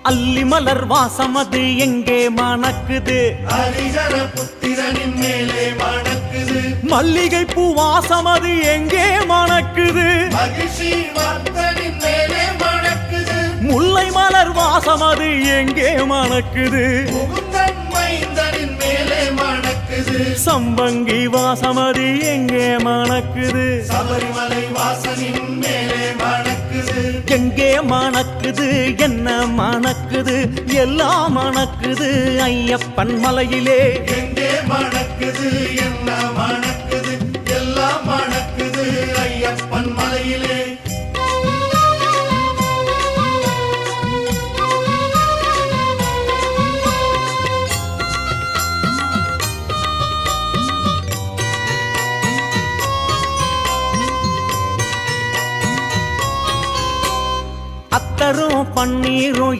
அல்லி மலர் வாசமது எங்கே மணக்குது ஹரிஹர புத்திரனின் மேலே மணக்குது மல்லிகை பூ வாசமது எங்கே மணக்குது மகிழ்ச்சி வர்த்தனின் மேலே மணக்குது முல்லை மலர் வாசமது எங்கே மணக்குது முகுந்தன் மைந்தனின் மேலே மணக்குது சம்பங்கி வாசமது எங்கே மணக்குது சபரிமலை வாசனின் மேலே மணக்குது எங்கே மணக்குது என்ன மணக்குது எல்லாம் மணக்குது ஐயப்பன் மலையிலே எங்கே மணக்குது என்ன மணக்குது எல்லாம் மணக்குது ஐயப்பன் மலையிலே அத்தரும் பன்னீரும்